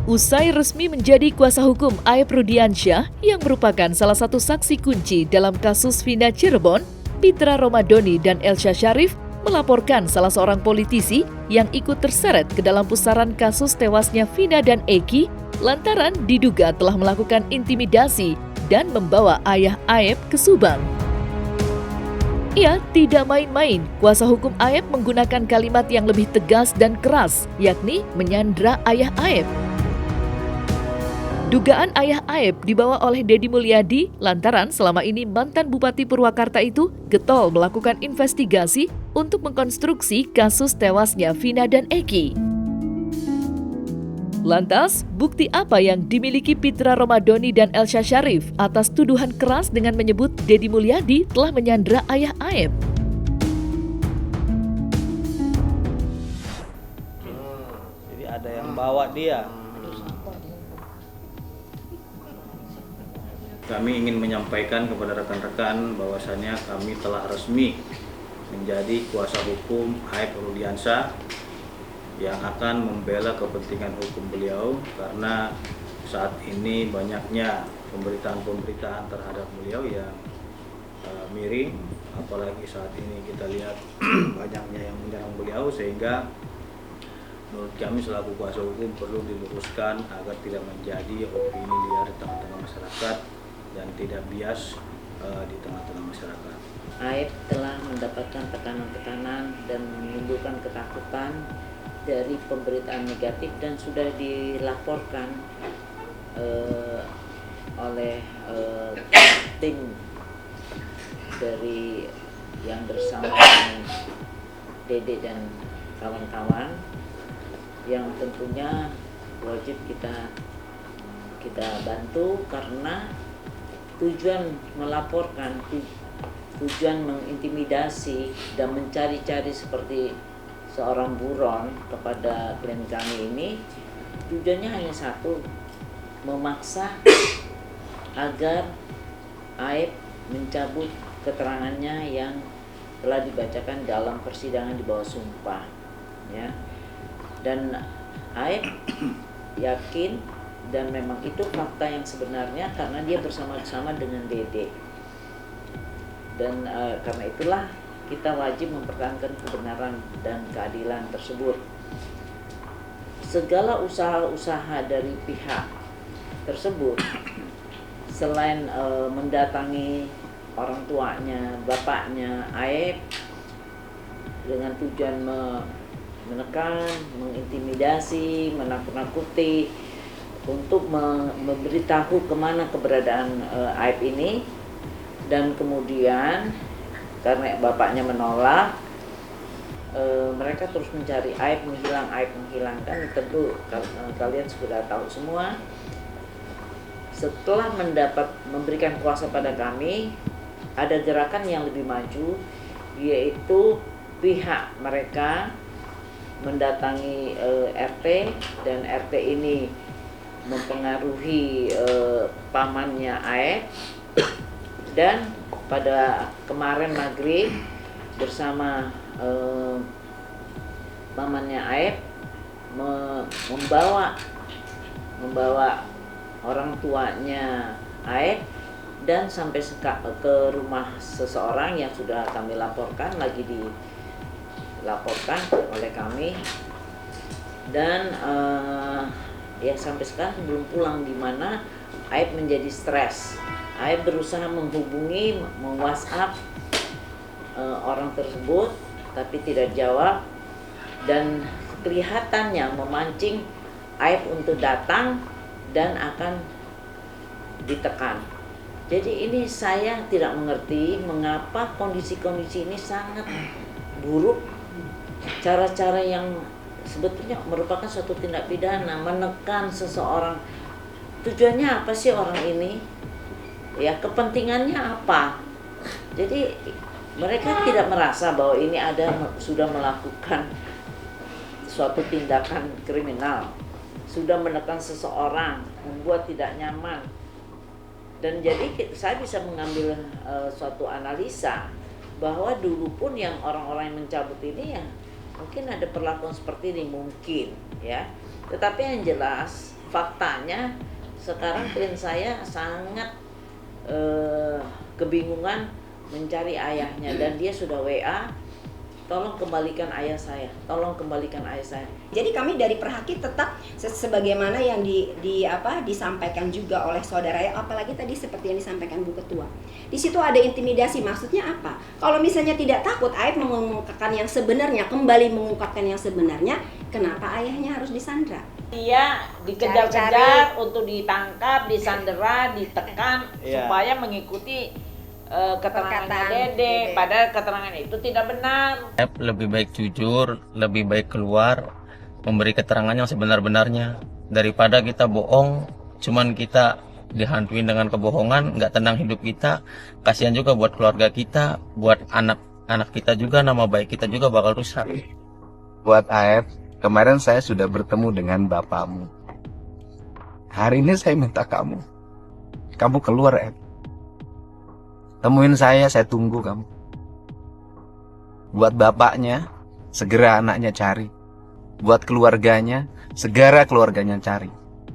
Usai resmi menjadi kuasa hukum Aep Rudiansyah yang merupakan salah satu saksi kunci dalam kasus Vina Cirebon, Pitra Romadhoni dan Elsa Sharif melaporkan salah seorang politisi yang ikut terseret ke dalam pusaran kasus tewasnya Vina dan Eki lantaran diduga telah melakukan intimidasi dan membawa ayah Aep ke Subang. Ia tidak main-main, kuasa hukum Aep menggunakan kalimat yang lebih tegas dan keras, yakni menyandra ayah Aep. Dugaan ayah Aep dibawa oleh Deddy Mulyadi lantaran selama ini mantan Bupati Purwakarta itu getol melakukan investigasi untuk mengkonstruksi kasus tewasnya Vina dan Eki. Lantas, bukti apa yang dimiliki Pitra Romadhoni dan Elsa Sharif atas tuduhan keras dengan menyebut Deddy Mulyadi telah menyandra ayah Aep? Jadi ada yang bawa dia. Kami ingin menyampaikan kepada rekan-rekan bahwasannya kami telah resmi menjadi kuasa hukum Aep Rudiansyah yang akan membela kepentingan hukum beliau karena saat ini banyaknya pemberitaan-pemberitaan terhadap beliau yang miring, apalagi saat ini kita lihat banyaknya yang menyerang beliau, sehingga menurut kami selaku kuasa hukum perlu diluruskan agar tidak menjadi opini liar di tengah-tengah masyarakat dan tidak bias di tengah-tengah masyarakat. Aep telah mendapatkan tekanan-tekanan dan menimbulkan ketakutan dari pemberitaan negatif dan sudah dilaporkan oleh tim dari yang bersama dengan Dede dan kawan-kawan yang tentunya wajib kita bantu karena tujuan melaporkan, tujuan mengintimidasi dan mencari-cari seperti seorang buron kepada klien kami ini, tujuannya hanya satu, memaksa agar Aep mencabut keterangannya yang telah dibacakan dalam persidangan di bawah sumpah, ya. Dan Aep yakin dan memang itu fakta yang sebenarnya karena dia bersama-sama dengan Dede. Dan karena itulah kita wajib mempertahankan kebenaran dan keadilan tersebut. Segala usaha-usaha dari pihak tersebut selain mendatangi orang tuanya, bapaknya Aep dengan tujuan menekan, mengintimidasi, menakut-nakuti untuk memberitahu kemana keberadaan Aep ini, dan kemudian karena bapaknya menolak, mereka terus mencari Aep menghilang. Kan tentu kalian sudah tahu semua. Setelah memberikan kuasa pada kami, ada gerakan yang lebih maju, yaitu pihak mereka mendatangi RT, dan RT ini mempengaruhi pamannya Aep, dan pada kemarin maghrib bersama pamannya Aep membawa orang tuanya Aep dan sampai ke rumah seseorang yang sudah kami laporkan, lagi dilaporkan oleh kami, dan ya sampai sekarang belum pulang, di mana Aep menjadi stres. Aep berusaha menghubungi, WhatsApp orang tersebut tapi tidak jawab, dan kelihatannya memancing Aep untuk datang dan akan ditekan. Jadi ini saya tidak mengerti mengapa kondisi-kondisi ini sangat buruk, cara-cara yang sebetulnya merupakan suatu tindak pidana, menekan seseorang. Tujuannya apa sih orang ini? Ya, kepentingannya apa? Jadi mereka tidak merasa bahwa ini sudah melakukan suatu tindakan kriminal, sudah menekan seseorang, membuat tidak nyaman. Dan jadi saya bisa mengambil suatu analisa bahwa dulu pun yang orang-orang yang mencabut ini ya mungkin ada perlakuan seperti ini, mungkin ya. Tetapi yang jelas faktanya sekarang klien saya sangat kebingungan mencari ayahnya, dan dia sudah WA, tolong kembalikan ayah saya, tolong kembalikan ayah saya. Jadi kami dari Perhaki tetap sebagaimana yang disampaikan juga oleh saudara ya, apalagi tadi seperti yang disampaikan Bu Ketua. Di situ ada intimidasi, maksudnya apa? Kalau misalnya tidak takut Aib mengungkapkan yang sebenarnya, kembali mengungkapkan yang sebenarnya, kenapa ayahnya harus disandra? Dia dikejar-kejar untuk ditangkap, disandera, ditekan supaya mengikuti keterangannya Dede, padahal keterangan itu tidak benar. Lebih baik jujur, lebih baik keluar memberi keterangan yang sebenar-benarnya daripada kita bohong, cuman kita dihantuin dengan kebohongan, nggak tenang hidup kita. Kasihan juga buat keluarga kita, buat anak kita juga, nama baik kita juga bakal rusak. Buat AF, kemarin saya sudah bertemu dengan bapakmu. Hari ini saya minta kamu keluar, AF. Temuin saya tunggu kamu. Buat bapaknya, segera anaknya cari. Buat keluarganya, segera keluarganya cari.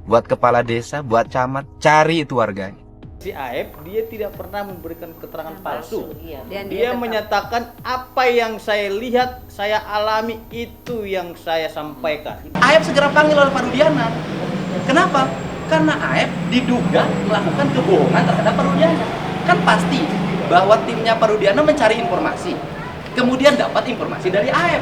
Buat kepala desa, buat camat, cari itu warganya. Si Aib, dia tidak pernah memberikan keterangan palsu. Iya. Dia menyatakan apa yang saya lihat, saya alami, itu yang saya sampaikan. Aib segera panggil oleh Pak Rudiana. Kenapa? Karena Aib diduga melakukan kebohongan terhadap Pak Rudiana. Kan pasti bahwa timnya Pak Rudiana mencari informasi, kemudian dapat informasi dari Aib.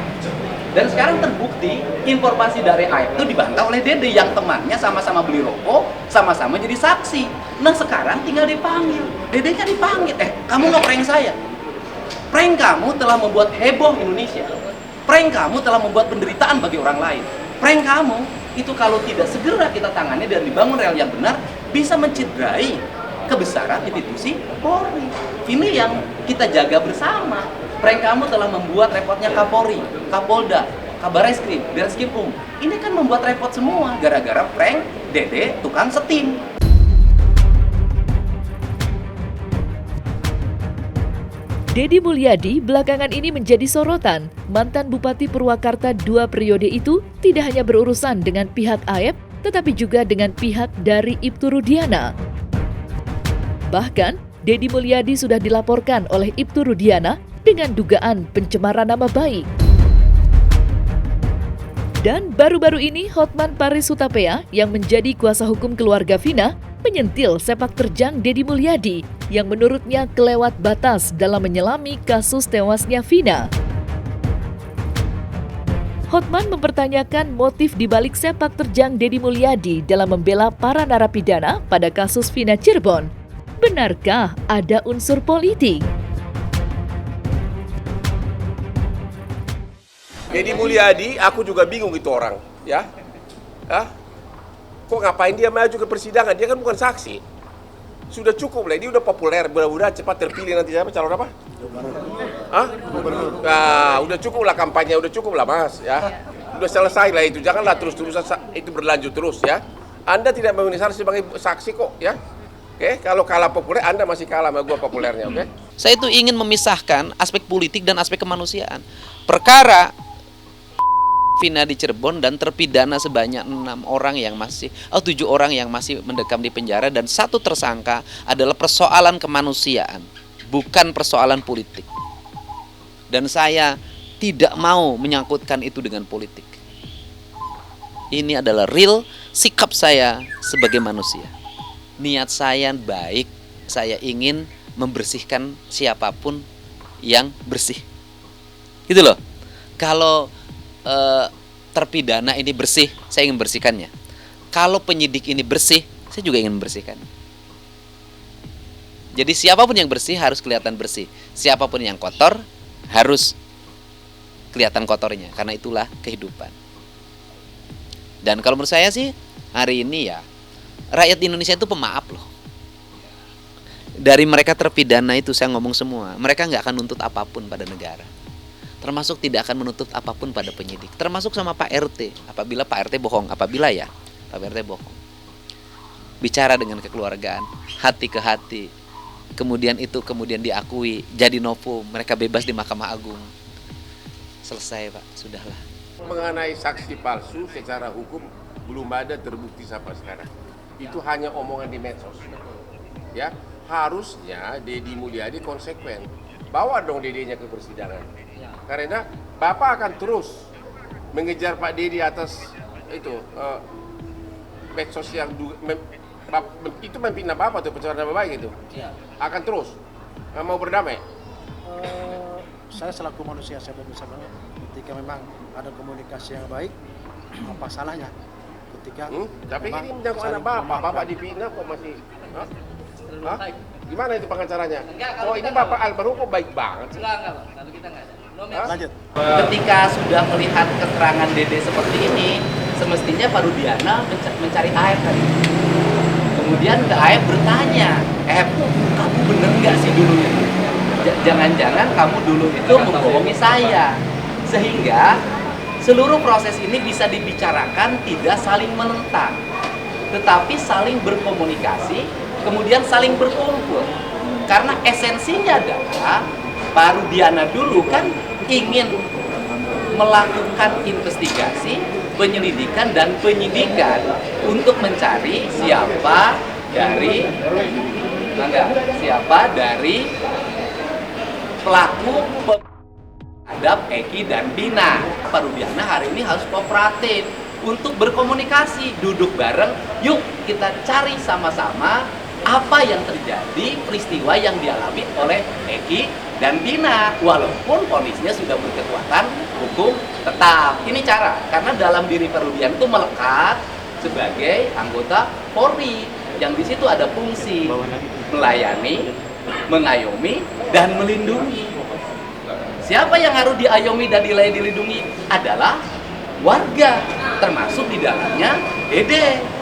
Dan sekarang terbukti informasi dari Aib itu dibantah oleh Dede yang temannya sama-sama beli rokok, sama-sama jadi saksi. Nah sekarang tinggal dipanggil. Dedenya dipanggil, kamu nge-prank saya. Prank kamu telah membuat heboh Indonesia. Prank kamu telah membuat penderitaan bagi orang lain. Prank kamu itu kalau tidak segera kita tangani dan dibangun rel yang benar, bisa mencederai kebesaran institusi Polri. Ini yang kita jaga bersama. Prank kamu telah membuat repotnya Kapolri, Kapolda, Kabareskrim, Direskrim Ini kan membuat repot semua gara-gara prank Dede tukang setim. Deddy Mulyadi belakangan ini menjadi sorotan. Mantan Bupati Purwakarta 2 periode itu tidak hanya berurusan dengan pihak Aib, tetapi juga dengan pihak dari Ibtu Rudiana. Bahkan, Deddy Mulyadi sudah dilaporkan oleh Ibtu Rudiana dengan dugaan pencemaran nama baik. Dan baru-baru ini Hotman Paris Hutapea yang menjadi kuasa hukum keluarga Vina menyentil sepak terjang Deddy Mulyadi yang menurutnya kelewat batas dalam menyelami kasus tewasnya Vina. Hotman mempertanyakan motif dibalik sepak terjang Deddy Mulyadi dalam membela para narapidana pada kasus Vina Cirebon. Benarkah ada unsur politik? Deddy Mulyadi, aku juga bingung itu orang, ya. Kok ngapain dia maju ke persidangan? Dia kan bukan saksi. Sudah cukup lah, dia udah populer, mudah-mudahan cepat terpilih nanti siapa calon apa? Nah, udah cukup lah kampanye, udah cukup lah Mas, ya. Udah selesai lah itu, janganlah terus-terusan itu berlanjut terus ya. Anda tidak memenuhi syarat sebagai saksi kok, ya. Oke, kalau kalah populer, Anda masih kalah sama gua populernya, oke? Saya itu ingin memisahkan aspek politik dan aspek kemanusiaan. Perkara Vina di Cirebon dan terpidana sebanyak 7 orang yang masih mendekam di penjara, dan 1 tersangka adalah persoalan kemanusiaan, bukan persoalan politik. Dan saya tidak mau menyangkutkan itu dengan politik. Ini adalah real sikap saya sebagai manusia. Niat saya baik, saya ingin membersihkan siapapun yang bersih. Gitu loh. Kalau terpidana ini bersih, saya ingin membersihkannya. Kalau penyidik ini bersih, saya juga ingin membersihkan. Jadi siapapun yang bersih harus kelihatan bersih. Siapapun yang kotor harus kelihatan kotornya, karena itulah kehidupan. Dan kalau menurut saya sih, hari ini ya, rakyat Indonesia itu pemaaf loh. Dari mereka terpidana itu saya ngomong semua, mereka nggak akan nuntut apapun pada negara. Termasuk tidak akan menuntut apapun pada penyidik. Termasuk sama Pak RT, apabila Pak RT bohong. Pak RT bohong. Bicara dengan kekeluargaan, hati ke hati. Kemudian diakui, jadi novum, mereka bebas di Mahkamah Agung. Selesai Pak, sudahlah. Mengenai saksi palsu secara hukum belum ada terbukti sampai sekarang. Itu hanya omongan di medsos. Ya, harusnya Deddy Mulyadi konsekuen. Bawa dong Deddy-nya ke persidangan. Karena Bapak akan terus mengejar Pak Deddy atas itu medsos yang itu memfitnah Bapak tuh, pencemaran nama baik itu. Akan terus mau berdamai. Saya selaku manusia, saya bisa banget ketika memang ada komunikasi yang baik, apa salahnya ketika tapi ini menyangkut anak bapak dipitnah kok masih gimana itu pengacaranya? Oh ini Bapak almarhum kok baik banget sih? Enggak, kalau kita enggak ada. lanjut. Ketika sudah melihat keterangan Dede seperti ini, semestinya Pak Rudiana mencari AF tadi. Kemudian ke AF bertanya, kamu bener nggak sih dulu itu? Jangan-jangan kamu dulu itu membohongi saya. Sehingga seluruh proses ini bisa dibicarakan tidak saling menentang, tetapi saling berkomunikasi, kemudian saling berkumpul. Karena esensinya adalah Pak Rudiana dulu kan ingin melakukan investigasi, penyelidikan dan penyidikan untuk mencari siapa dari pelaku terhadap Eki dan Dina. Pak Rudiana hari ini harus kooperatif untuk berkomunikasi, duduk bareng, yuk kita cari sama-sama apa yang terjadi, peristiwa yang dialami oleh Eki dan Dina, walaupun vonisnya sudah berkekuatan hukum tetap. Ini cara, karena dalam diri Pak Rudiana itu melekat sebagai anggota Polri, yang di situ ada fungsi melayani, mengayomi, dan melindungi. Siapa yang harus diayomi dan dilindungi adalah warga, termasuk di dalamnya Dede.